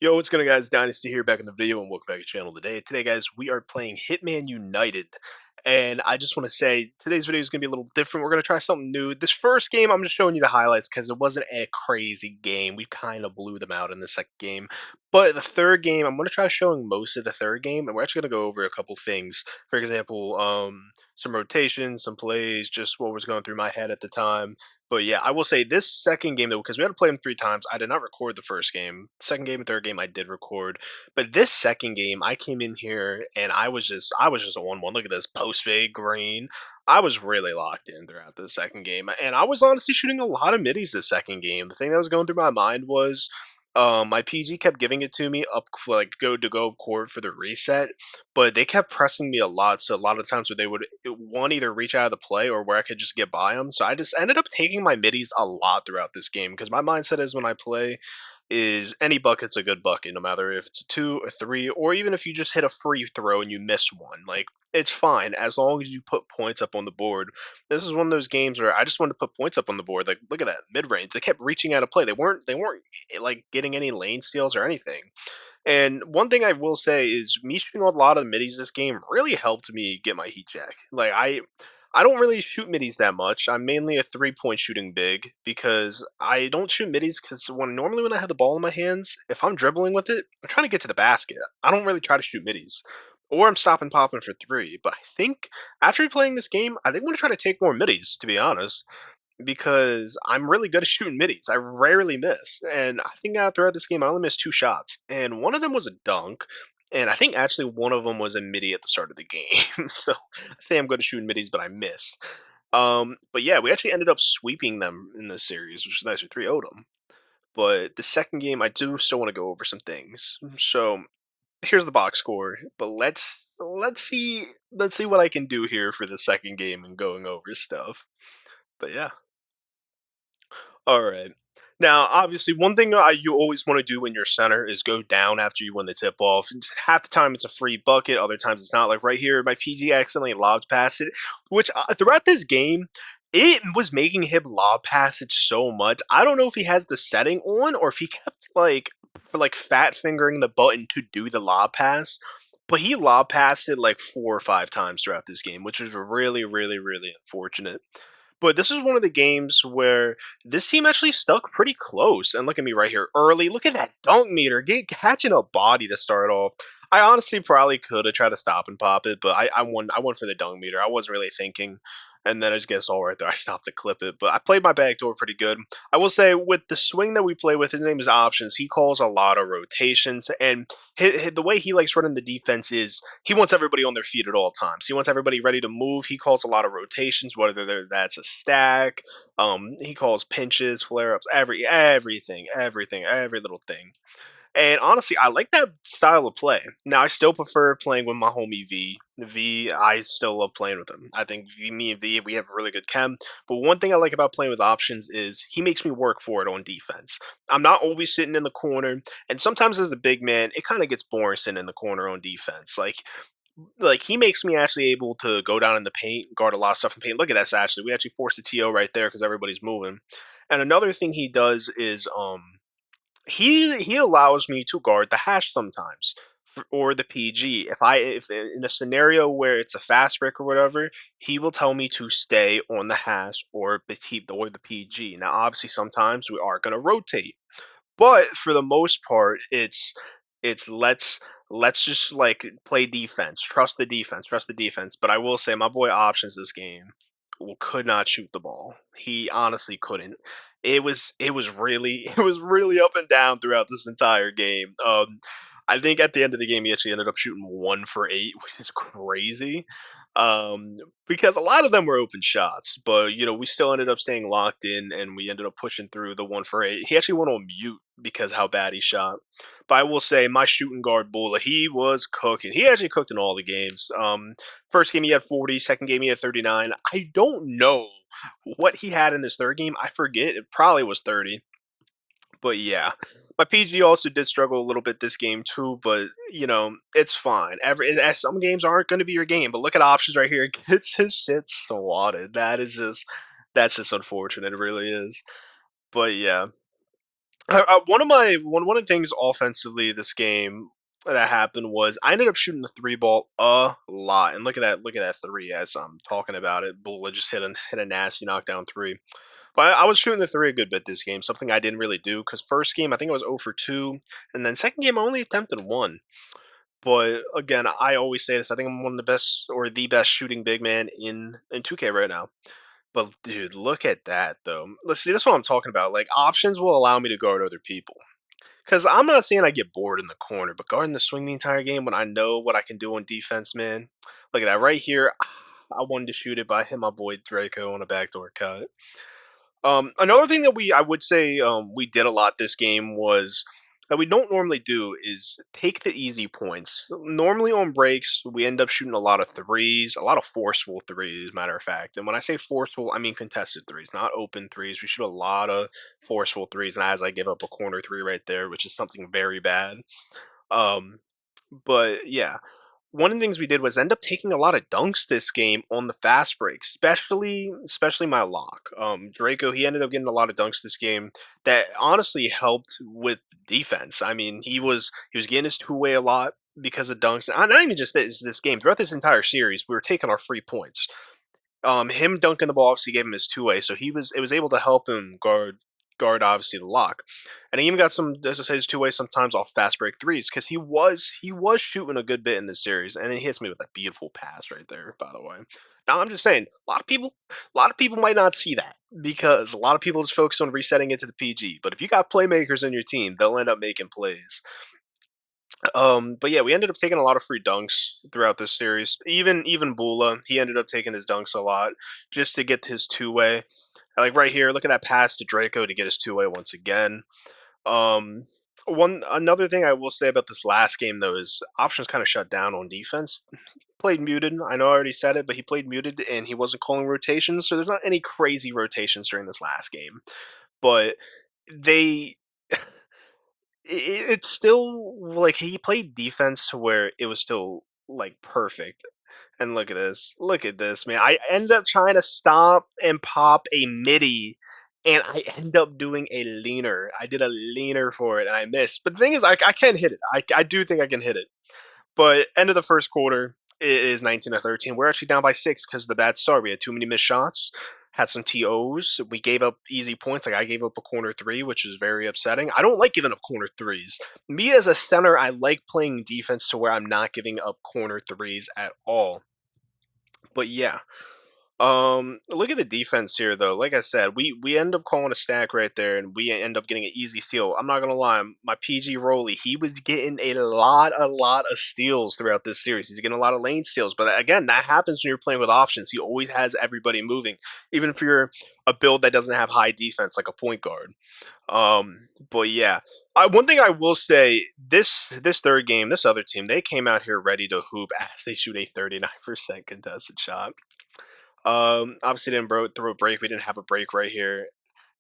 Yo, what's going on, guys? Dynasty here, back in the video, and welcome back to the channel today. Today, guys, we are playing Hitman United, and I just want to say today's video is going to be a little different. We're going to try something new. This first game, I'm just showing you the highlights because it wasn't a crazy game. We kind of blew them out in the second game, but the third game, I'm going to try showing most of the third game, and we're actually going to go over a couple things. For example, some rotations, some plays, just what was going through my head at the time. But yeah, I will say this second game though, because we had to play them 3 times. I did not record the first game. Second game and third game I did record. But this second game, I came in here and I was just on one. Look at this post fade green. I was really locked in throughout the second game. And I was honestly shooting a lot of middies this second game. The thing that was going through my mind was my PG kept giving it to me up for like go court for the reset, but they kept pressing me a lot. So a lot of times where they would one either reach out of the play or where I could just get by them. So I just ended up taking my middies a lot throughout this game because my mindset is when I play is any bucket's a good bucket, no matter if it's a two, a three, or even if you just hit a free throw and you miss one. Like it's fine as long as you put points up on the board. This is one of those games where I just wanted to put points up on the board. Like look at that mid range. They kept reaching out of play. They weren't like getting any lane steals or anything. And one thing I will say is me shooting a lot of middies this game really helped me get my heat check. Like I don't really shoot middies that much. I'm mainly a 3-point shooting big because I don't shoot middies because when I have the ball in my hands, if I'm dribbling with it, I'm trying to get to the basket. I don't really try to shoot middies. Or I'm stopping popping for three. But I think after playing this game, I think I'm gonna try to take more middies, to be honest, because I'm really good at shooting middies. I rarely miss. And I think throughout this game, I only missed 2 shots. And one of them was a dunk. And I think actually one of them was a midi at the start of the game. So I say I'm good at shooting middies, but I miss. But yeah, we actually ended up sweeping them in this series, which is nice. We 3-0'd them. But the second game, I do still want to go over some things. So here's the box score. But let's see what I can do here for the second game and going over stuff. But yeah. All right. Now, obviously, one thing you always want to do when you're center is go down after you win the tip off. Half the time it's a free bucket, other times it's not. Like right here, my PG accidentally lobbed past it, which throughout this game, it was making him lob pass it so much. I don't know if he has the setting on or if he kept like fat fingering the button to do the lob pass. But he lob passed it like 4 or 5 times throughout this game, which is really, really, really unfortunate. But this is one of the games where this team actually stuck pretty close. And look at me right here early. Look at that dunk meter. Catching a body to start off. I honestly probably could have tried to stop and pop it, but I went for the dunk meter. I wasn't really thinking. And then I just guess all right there. I stopped to clip it. But I played my backdoor pretty good. I will say with the swing that we play with, his name is Options. He calls a lot of rotations. And the way he likes running the defense is he wants everybody on their feet at all times. He wants everybody ready to move. He calls a lot of rotations, whether that's a stack. He calls pinches, flare ups, everything, every little thing. And honestly, I like that style of play. Now, I still prefer playing with my homie V. V, I still love playing with him. I think me and V, we have really good chem. But one thing I like about playing with options is he makes me work for it on defense. I'm not always sitting in the corner, and sometimes as a big man, it kind of gets boring sitting in the corner on defense. Like he makes me actually able to go down in the paint, guard a lot of stuff in paint. Look at that, actually. We actually forced a TO right there because everybody's moving. And another thing he does is he allows me to guard the hash sometimes or the PG. If in a scenario where it's a fast break or whatever, he will tell me to stay on the hash or the PG. Now, obviously, sometimes we are going to rotate, but for the most part, it's let's just like play defense, trust the defense. But I will say, my boy options this game could not shoot the ball. He honestly couldn't. It was really it was really up and down throughout this entire game. I think at the end of the game he actually ended up shooting 1 for 8, which is crazy. Um, because a lot of them were open shots, but we still ended up staying locked in and we ended up pushing through the 1 for 8. He actually went on mute because how bad he shot. But I will say my shooting guard Bula, he was cooking. He actually cooked in all the games. First game he had 40, second game he had 39. I don't know what he had in this third game. I forget. It probably was 30. But yeah. My PG also did struggle a little bit this game too, but it's fine. Some games aren't going to be your game, but look at options right here. Gets his shit swatted. That's just unfortunate. It really is. But yeah, One of the things offensively this game that happened was I ended up shooting the three ball a lot, and look at that three as I'm talking about it. Bula just hit a nasty knockdown three. But I was shooting the three a good bit this game, something I didn't really do because first game I think I was 0 for 2, and then second game I only attempted one. But again, I always say this. I think I'm one of the best or the best shooting big man in 2K right now. But dude, look at that though. Let's see. That's what I'm talking about. Like options will allow me to guard other people. Because I'm not saying I get bored in the corner, but guarding the swing the entire game when I know what I can do on defense, man. Look at that right here. I wanted to shoot it, but I hit my boy Draco on a backdoor cut. Another thing that I would say we did a lot this game was that we don't normally do is take the easy points. Normally on breaks, we end up shooting a lot of threes, a lot of forceful threes, matter of fact. And when I say forceful, I mean contested threes, not open threes. We shoot a lot of forceful threes, and as I give up a corner three right there, which is something very bad. Um, but yeah, one of the things we did was end up taking a lot of dunks this game on the fast break, especially my lock. Draco, he ended up getting a lot of dunks this game that honestly helped with defense. I mean, he was getting his two way a lot because of dunks. Not even just this game. Throughout this entire series, we were taking our free points. Him dunking the ball obviously gave him his two way, so it was able to help him guard obviously the lock, and he even got some, as I say, his two way sometimes off fast break threes because he was shooting a good bit in this series, and then he hits me with a beautiful pass right there. By the way, now I'm just saying a lot of people might not see that because a lot of people just focus on resetting it to the PG, but if you got playmakers in your team, they'll end up making plays. But yeah, we ended up taking a lot of free dunks throughout this series. Even Bula, he ended up taking his dunks a lot just to get his two way. Like right here, look at that pass to Draco to get his two way once again. Um, one another thing I will say about this last game though is options kind of shut down on defense. Played muted. I know I already said it, but he played muted and he wasn't calling rotations, so there's not any crazy rotations during this last game. But they it's still like he played defense to where it was still like perfect. And look at this. Look at this, man. I end up trying to stop and pop a midi, and I end up doing a leaner. I did a leaner for it, and I missed. But the thing is, I can hit it. I do think I can hit it. But end of the first quarter, it is 19-13. We're actually down by 6 because of the bad start. We had too many missed shots, had some TOs. We gave up easy points. Like I gave up a corner three, which is very upsetting. I don't like giving up corner threes. Me as a center, I like playing defense to where I'm not giving up corner threes at all. But yeah, look at the defense here, though. Like I said, we end up calling a stack right there, and we end up getting an easy steal. I'm not gonna lie, my PG Rolly, he was getting a lot of steals throughout this series. He's getting a lot of lane steals, but again, that happens when you're playing with options. He always has everybody moving, even if you're a build that doesn't have high defense, like a point guard. But yeah. One thing I will say, this third game, this other team, they came out here ready to hoop as they shoot a 39% contested shot. Obviously didn't throw a break. We didn't have a break right here.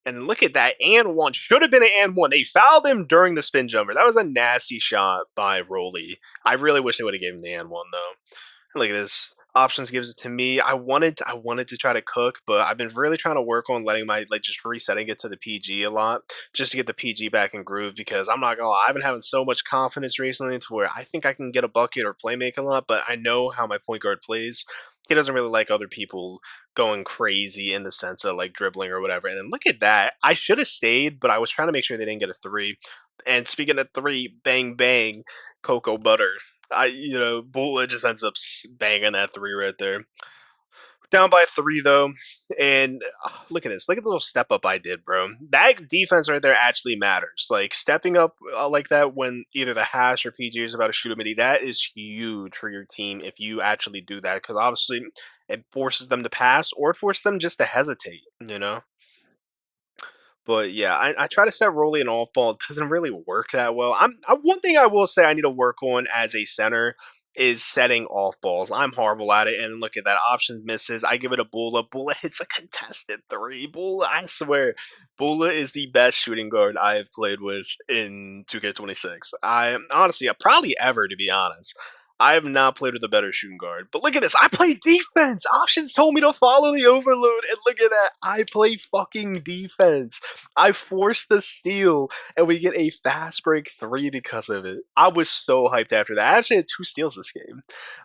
And look at that, and one. Should have been an and one. They fouled him during the spin jumper. That was a nasty shot by Rolly. I really wish they would have given him the and one though. Look at this. Options gives it to me. I wanted to try to cook, but I've been really trying to work on letting my like just resetting it to the PG a lot, just to get the PG back in groove because I'm not gonna lie, I've been having so much confidence recently to where I think I can get a bucket or play make a lot, but I know how my point guard plays. He doesn't really like other people going crazy in the sense of like dribbling or whatever. And then look at that. I should have stayed, but I was trying to make sure they didn't get a three. And speaking of three, bang bang, cocoa butter. Bula just ends up banging that three right there. Down by three though, and look at this. Look at the little step up I did, bro. That defense right there actually matters. Like stepping up like that when either the hash or PG is about to shoot a midi, that is huge for your team if you actually do that because obviously it forces them to pass or force them just to hesitate. But yeah, I try to set Rolly and off ball. It doesn't really work that well. One thing I will say I need to work on as a center is setting off balls. I'm horrible at it. And look at that, option misses. I give it a Bula. Bula hits a contested three. Bula, I swear, Bula is the best shooting guard I have played with in 2K26. I honestly, probably ever to be honest. I have not played with a better shooting guard. But look at this. I play defense. Options told me to follow the overload. And look at that. I play fucking defense. I forced the steal. And we get a fast break three because of it. I was so hyped after that. I actually had two steals this game.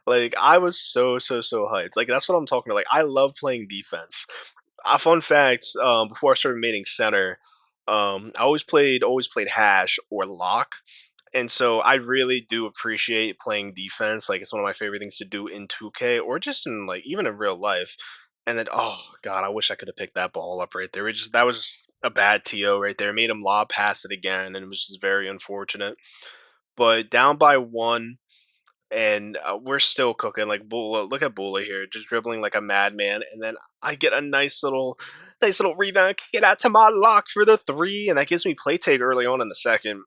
Like, I was so hyped. Like, that's what I'm talking about. Like, I love playing defense. A fun fact, before I started maining center, I always played hash or lock, and so I really do appreciate playing defense. Like it's one of my favorite things to do in 2K or just in like even in real life. And then oh god, I wish I could have picked that ball up right there. That was just a bad TO right there. Made him lob pass it again, and it was just very unfortunate. But down by one, and we're still cooking. Like Bula, look at Bula here, just dribbling like a madman, and then I get a nice little rebound, kick it out to my lock for the three, and that gives me play take early on in the second.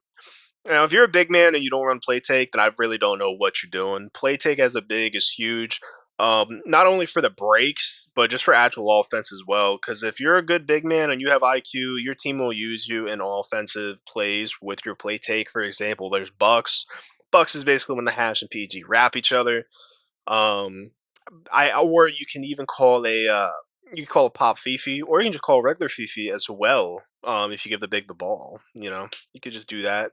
Now, if you're a big man and you don't run play take, then I really don't know what you're doing. Play take as a big is huge, not only for the breaks, but just for actual offense as well. Because if you're a good big man and you have IQ, your team will use you in offensive plays with your play take. For example, there's Bucks. Bucks is basically when the hash and PG wrap each other. Um, or you can even call you can call a pop Fifi, or you can just call a regular Fifi as well. If you give the big the ball, you could just do that.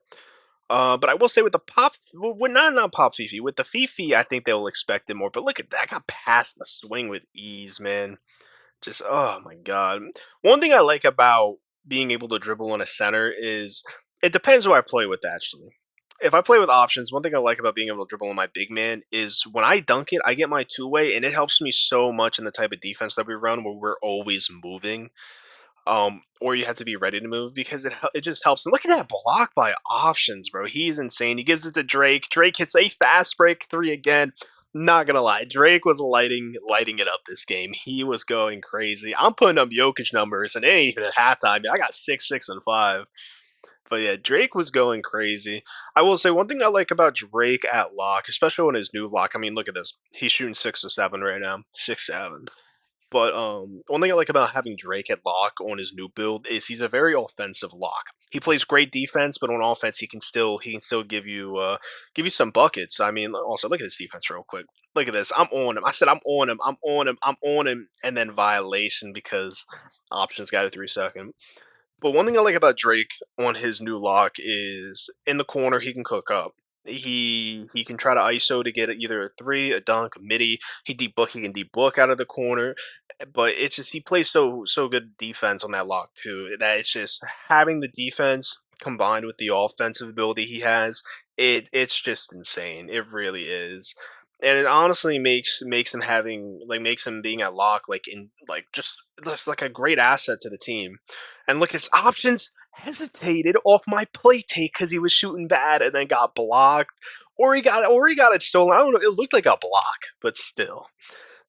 But I will say with the pop, well, not pop Fifi. With the Fifi, I think they'll expect it more. But look at that, I got past the swing with ease, man. Just oh my god. One thing I like about being able to dribble on a center is it depends who I play with actually. If I play with options, one thing I like about being able to dribble on my big man is when I dunk it, I get my two-way, and it helps me so much in the type of defense that we run where we're always moving, or you have to be ready to move because it just helps. And look at that block by options, bro. He's insane. He gives it to Drake. Drake hits a fast break three again. Not gonna lie, Drake was lighting it up this game. He was going crazy. I'm putting up Jokic numbers, and it ain't even at halftime. I got 6, 6, and 5. But yeah, Drake was going crazy. I will say one thing I like about Drake at lock, especially on his new lock. I mean, look at this. He's shooting 6 to 7 right now. 6, 7. But one thing I like about having Drake at lock on his new build is he's a very offensive lock. He plays great defense, but on offense he can still give you some buckets. I mean, also look at his defense real quick. Look at this. I'm on him. I said I'm on him. I'm on him. I'm on him, and then violation because options got a 3 second. But one thing I like about Drake on his new lock is in the corner he can cook up. He can try to ISO to get either a three, a dunk, a midi. He can deep book out of the corner, but it's just he plays so good defense on that lock too. That it's just having the defense combined with the offensive ability he has. It's just insane. It really is. And it honestly makes him being at lock like in like just like a great asset to the team. And look, his options hesitated off my play take because he was shooting bad and then got blocked, or he got it stolen. I don't know. It looked like a block, but still,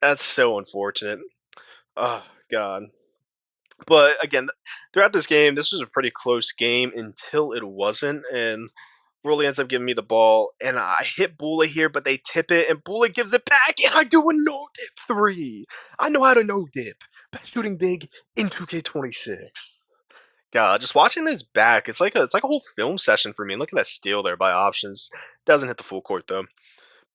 that's so unfortunate. Oh god. But again, throughout this game, this was a pretty close game until it wasn't, and Rolly ends up giving me the ball, and I hit Bula here, but they tip it, and Bula gives it back, and I do a no dip three. I know how to no dip. Best shooting big in 2K26. God, just watching this back, it's like a whole film session for me. Look at that steal there by options. Doesn't hit the full court though.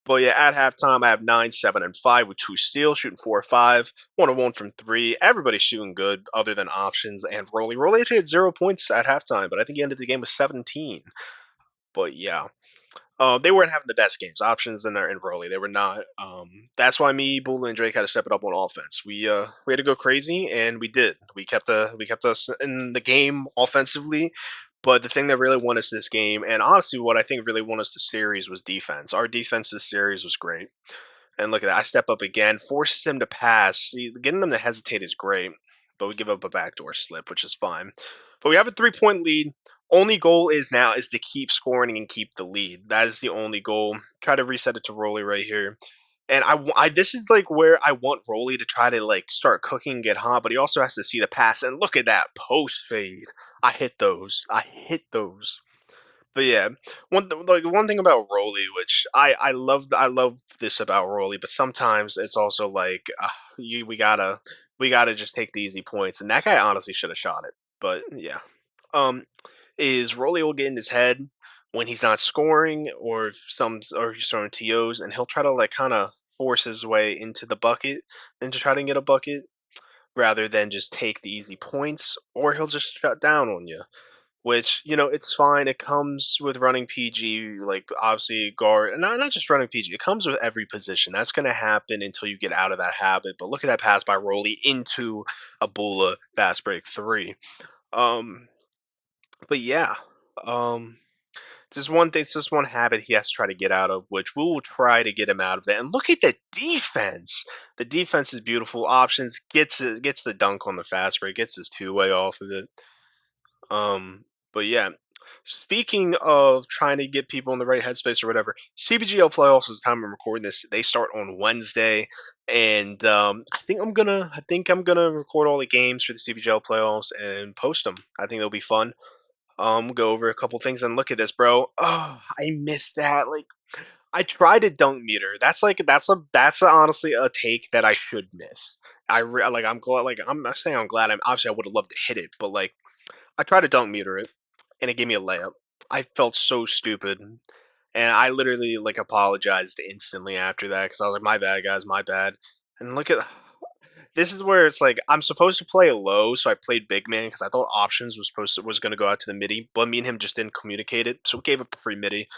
But yeah, at halftime, I have 9, 7, and 5 with two steals, shooting 4 or 5, 1 or 1 from 3. Everybody's shooting good other than options and Rolly. Rolly actually had 0 points at halftime, but I think he ended the game with 17. But yeah, they weren't having the best games. Options and Rolly, they were not. That's why me, Bula, and Drake had to step it up on offense. We had to go crazy, and we did. We kept us in the game offensively. But the thing that really won us this game, and honestly, what I think really won us the series was defense. Our defense this series was great. And look at that. I step up again, forces him to pass. See, getting them to hesitate is great, but we give up a backdoor slip, which is fine. But we have a 3 point lead. Only goal is now is to keep scoring and keep the lead. That is the only goal. Try to reset it to Rolly right here. And this is like where I want Rolly to try to like start cooking, get hot, but he also has to see the pass. And look at that post fade. I hit those. I hit those. But yeah, one thing about Rolly, which I love this about Rolly, but sometimes it's also like we gotta just take the easy points, and that guy honestly should have shot it. But yeah, um, is Rolly will get in his head when he's not scoring or if or he's throwing TOs, and he'll try to like kind of force his way into the bucket and to try to get a bucket rather than just take the easy points, or he'll just shut down on you. Which, it's fine. It comes with running PG, like obviously guard, and not just running PG. It comes with every position. That's going to happen until you get out of that habit. But look at that pass by Rolly into a Bula fast break three. Um, but yeah, um, this one thing, it's just one habit he has to try to get out of, which we will try to get him out of that. And look at the defense. The defense is beautiful. Options gets the dunk on the fast break, gets his two-way off of it. Um, but yeah, speaking of trying to get people in the right headspace or whatever, CBGL playoffs is the time I'm recording this. They start on Wednesday, and I think I'm gonna record all the games for the CBGL playoffs and post them. I think it'll be fun. Go over a couple things and look at this, bro. Oh, I missed that. Like, I tried to dunk meter. That's honestly a take that I should miss. I'm glad. Like, I'm not saying I'm glad. Obviously I would have loved to hit it, but like I tried to dunk meter it, and it gave me a layup. I felt so stupid, and I literally like apologized instantly after that because I was like, "My bad, guys, my bad." And look at this is where it's like I'm supposed to play low, so I played big man because I thought options was going to go out to the midi, but me and him just didn't communicate it, so we gave up the free midi.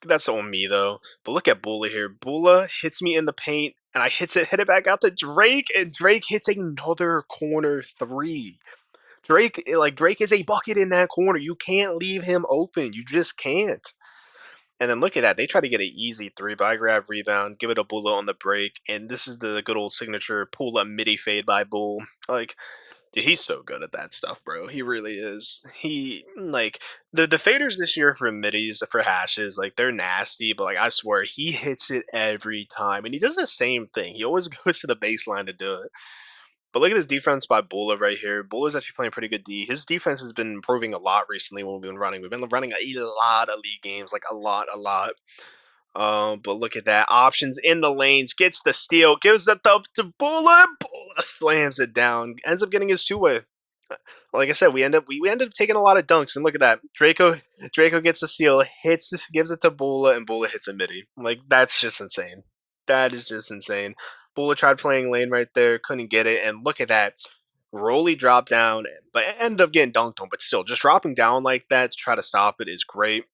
That's on me though. But look at Bula here. Bula hits me in the paint, and I hit it back out to Drake, and Drake hits another corner three. Drake is a bucket in that corner. You can't leave him open. You just can't. And then look at that. They try to get an easy three, but I grab rebound, give it a Bula on the break, and this is the good old signature pull up midi fade by Bull. Like, dude, he's so good at that stuff, bro. He really is. He like the faders this year for middies for hashes, like they're nasty, but like I swear he hits it every time, and he does the same thing. He always goes to the baseline to do it. But look at his defense by Bula right here. Bula's actually playing pretty good D. His defense has been improving a lot recently when we've been running. We've been running a lot of league games, like a lot, a lot. But look at that. Options in the lanes, gets the steal, gives it up to Bula. Bula slams it down. Ends up getting his two-way. Like I said, we end up taking a lot of dunks, and look at that. Draco gets the steal, gives it to Bula, and Bula hits a midi. Like that's just insane. That is just insane. Bula tried playing lane right there, couldn't get it, and look at that. Rolly dropped down, but ended up getting dunked on. But still, just dropping down like that to try to stop it is great.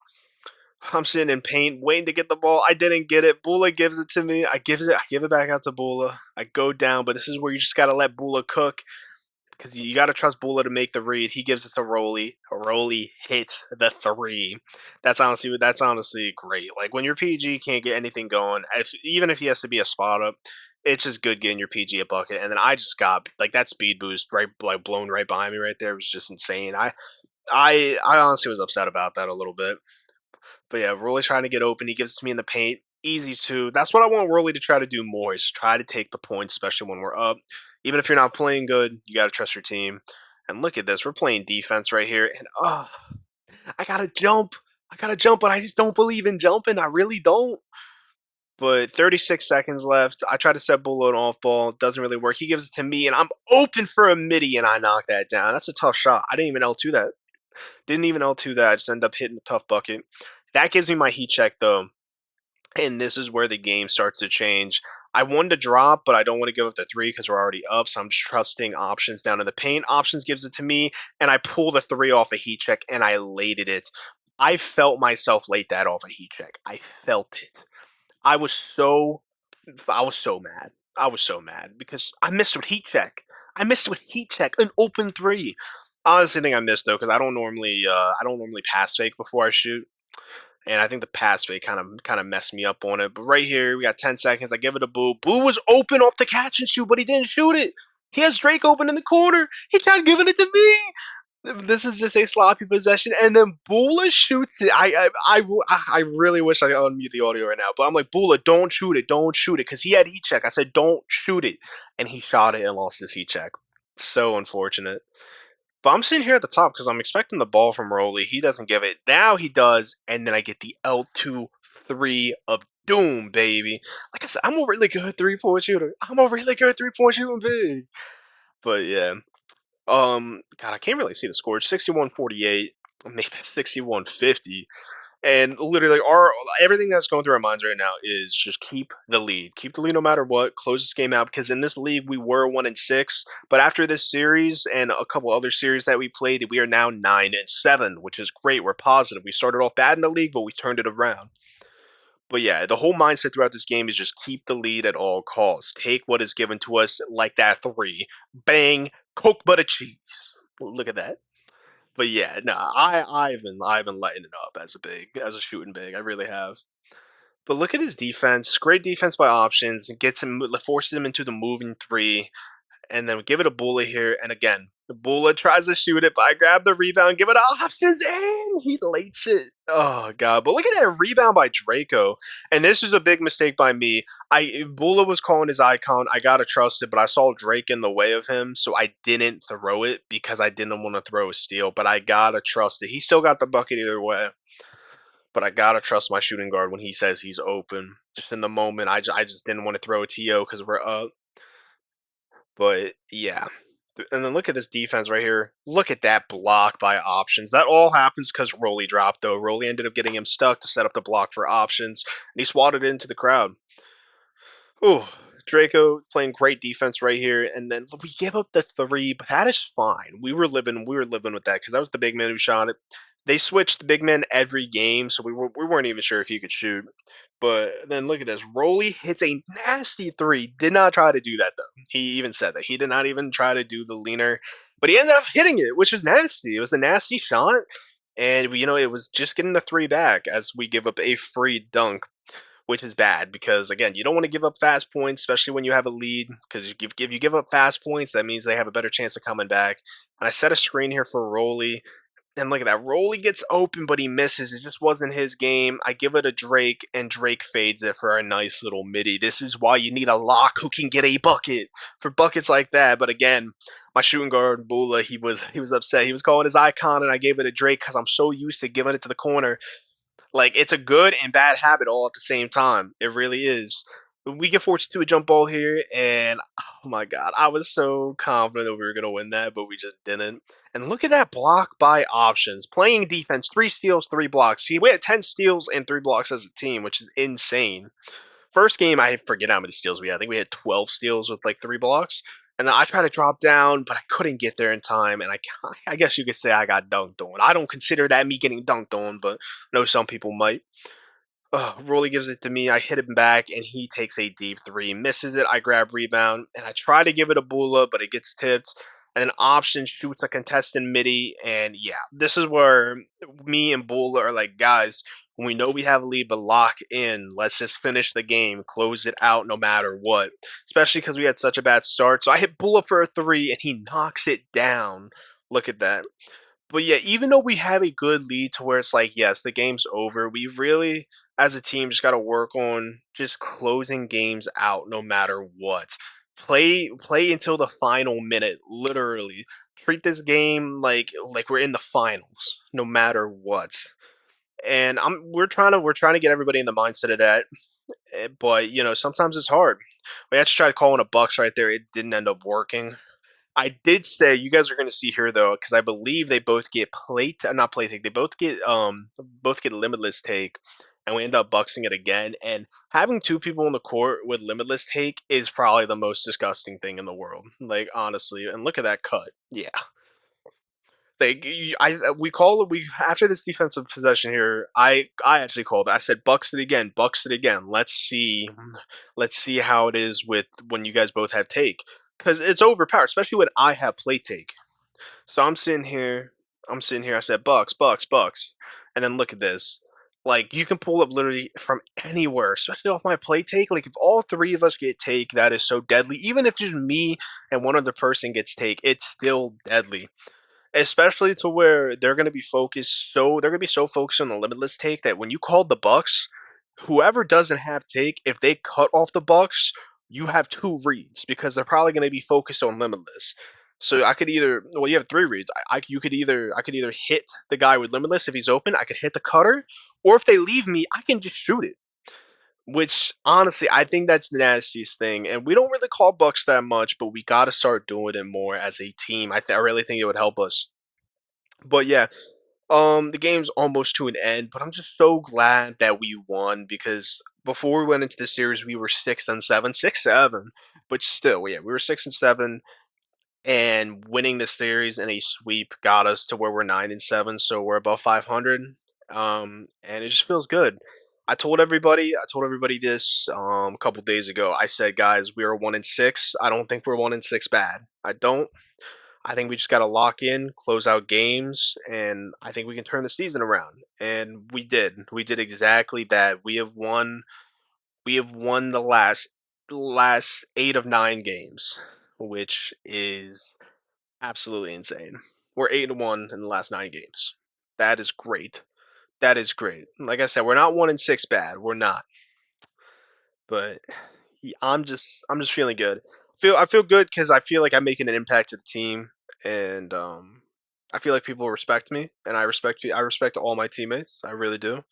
I'm sitting in paint, waiting to get the ball. I didn't get it. Bula gives it to me. I give it back out to Bula. I go down, but this is where you just gotta let Bula cook because you got to trust Bula to make the read. He gives it to Rolly. Rolly hits the three. That's honestly great. Like when your PG can't get anything going, even if he has to be a spot up, it's just good getting your PG a bucket. And then I just got like that speed boost right, like blown right behind me right there. It was just insane. I honestly was upset about that a little bit. But yeah, Rolly's trying to get open. He gives it to me in the paint. Easy two. That's what I want Rolly to try to do more is try to take the points, especially when we're up. Even if you're not playing good, you got to trust your team. And look at this. We're playing defense right here. And I got to jump. But I just don't believe in jumping. I really don't. But 36 seconds left. I try to set Bull an off ball. It doesn't really work. He gives it to me, and I'm open for a midi, and I knock that down. That's a tough shot. I didn't even L2 that. I just end up hitting a tough bucket. That gives me my heat check, though. And this is where the game starts to change. I wanted to drop, but I don't want to give up the three because we're already up. So I'm just trusting options down in the paint. Options gives it to me, and I pull the three off a heat check, and I lated it. I felt myself late that off a heat check. I felt it. I was so mad. I was so mad because I missed with heat check. An open three. I honestly think I missed though because I don't normally pass fake before I shoot. And I think the pass fake kind of messed me up on it. But right here, we got 10 seconds. I give it a Boo. Boo was open off the catch and shoot, but he didn't shoot it. He has Drake open in the corner. He tried giving it to me. This is just a sloppy possession, and then Bula shoots it. I really wish I could unmute the audio right now, but I'm like, Bula, don't shoot it, because he had heat check. I said, don't shoot it, and he shot it and lost his heat check. So unfortunate. But I'm sitting here at the top because I'm expecting the ball from Rolly. He doesn't give it. Now he does, and then I get the L2 3 of doom, baby. Like I said, I'm a really good three-point shooter. Big. But yeah. God, I can't really see the score. It's 61-48. I'll make that 61-50. And literally, our everything that's going through our minds right now is just keep the lead no matter what, close this game out because in this league we were 1-6, but after this series and a couple other series that we played, we are now 9-7, which is great. We're positive. We started off bad in the league, but we turned it around. But yeah, the whole mindset throughout this game is just keep the lead at all costs. Take what is given to us, like that three, bang, Coke butter cheese. Look at that. But yeah, no, I've been lighting it up as a shooting big. I really have. But look at his defense. Great defense by options. Gets him forces him into the moving three, and then we give it a Bula here. And again, the Bula tries to shoot it, but I grab the rebound, give it options, and he lates it. Oh god! But look at that rebound by Draco. And this is a big mistake by me. Bula was calling his icon. I gotta trust it, but I saw Drake in the way of him, so I didn't throw it because I didn't want to throw a steal. But I gotta trust it. He still got the bucket either way. But I gotta trust my shooting guard when he says he's open. Just in the moment, I just didn't want to throw a TO because we're up. But yeah. And then look at this defense right here. Look at that block by options. That all happens because Rolly dropped, though. Rolly ended up getting him stuck to set up the block for options, and he swatted it into the crowd. Ooh, Draco playing great defense right here, and then we give up the three, but that is fine. We were living with that because that was the big man who shot it. They switched the big man every game, so we weren't even sure if he could shoot. But then look at this. Rolly hits a nasty three. Did not try to do that though. He even said that he did not even try to do the leaner, but he ended up hitting it, which was nasty. It was a nasty shot, and it was just getting the three back as we give up a free dunk, which is bad because again, you don't want to give up fast points, especially when you have a lead. Because if you give up fast points, that means they have a better chance of coming back. And I set a screen here for Rolly, and look at that. Rolly gets open, but he misses. It just wasn't his game. I give it to Drake, and Drake fades it for a nice little midi. This is why you need a lock who can get a bucket for buckets like that. But again, my shooting guard Bula, he was upset. He was calling his icon, and I gave it to Drake because I'm so used to giving it to the corner. Like it's a good and bad habit all at the same time. It really is. We get forced to a jump ball here, and oh my god, I was so confident that we were gonna win that, but we just didn't. And look at that block by options, playing defense, 3 steals, 3 blocks. See, we had 10 steals and 3 blocks as a team, which is insane. First game, I forget how many steals we had. I think we had 12 steals with like 3 blocks. And then I tried to drop down, but I couldn't get there in time. And I guess you could say I got dunked on. I don't consider that me getting dunked on, but I know some people might. Rolly gives it to me. I hit him back, and he takes a deep three. Misses it. I grab rebound, and I try to give it a Bula, but it gets tipped. And then Option shoots a contested midi, and yeah, this is where me and Bula are like, guys, when we know we have a lead, but lock in. Let's just finish the game, close it out no matter what. Especially because we had such a bad start. So I hit Bula for a three, and he knocks it down. Look at that. But yeah, even though we have a good lead to where it's like, yes, the game's over, we really, as a team, just got to work on just closing games out no matter what. Play until the final minute, literally. Treat this game like we're in the finals, no matter what. And we're trying to get everybody in the mindset of that. But sometimes it's hard. We actually tried calling a Bucks right there. It didn't end up working. I did say you guys are going to see here though, because I believe they both get not play take. They both get limitless take, and we end up bucksing it again. And having two people on the court with limitless take is probably the most disgusting thing in the world. Like honestly, and look at that cut. Yeah, we call it we after this defensive possession here. I actually called it. I said bucks it again, bucks it again. Let's see how it is with when you guys both have take because it's overpowered, especially when I have play take. So I'm sitting here. I said bucks, bucks, bucks, and then look at this. Like you can pull up literally from anywhere, especially off my play take. Like if all three of us get take, that is so deadly. Even if just me and one other person gets take, it's still deadly, especially to where they're going to be so focused on the limitless take that when you called the bucks, whoever doesn't have take, if they cut off the bucks, you have two reads because they're probably going to be focused on limitless. So I could either, well, you have three reads. I could either hit the guy with limitless if he's open. I could hit the cutter, or if they leave me, I can just shoot it. Which honestly, I think that's the nastiest thing. And we don't really call bucks that much, but we got to start doing it more as a team. I really think it would help us. But yeah, The game's almost to an end, but I'm just so glad that we won because before we went into the series, we were 6-7, 6-7, but still, yeah, we were 6-7, and winning this series in a sweep got us to where we're 9-7, so we're above 500. And it just feels good. I told everybody this a couple days ago. I said, guys, we are 1-6. I don't think we're 1-6 bad. I don't. I think we just got to lock in, close out games, and I think we can turn the season around. And we did. We did exactly that. We have won. We have won the last 8 of 9 games, which is absolutely insane. We're 8-1 in the last 9 games. That is great. That is great. Like I said, we're not 1-6 bad. We're not, but I'm just feeling good. I feel good because I feel like I'm making an impact to the team, and I feel like people respect me, and I respect all my teammates. I really do.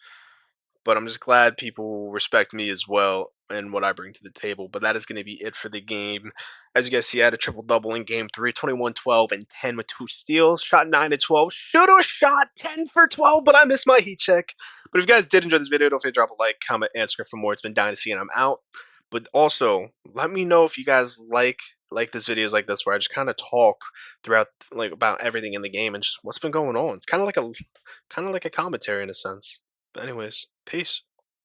But I'm just glad people respect me as well and what I bring to the table. But that is going to be it for the game. As you guys see, I had a triple double in game three, 21, 12, and 10 with 2 steals. Shot 9 to 12. Should have shot 10 for 12, but I missed my heat check. But if you guys did enjoy this video, don't forget to drop a like, comment, and subscribe for more. It's been Dynasty, and I'm out. But also, let me know if you guys like this videos like this where I just kind of talk throughout like about everything in the game and just what's been going on. It's kind of like a commentary in a sense. But anyways, peace.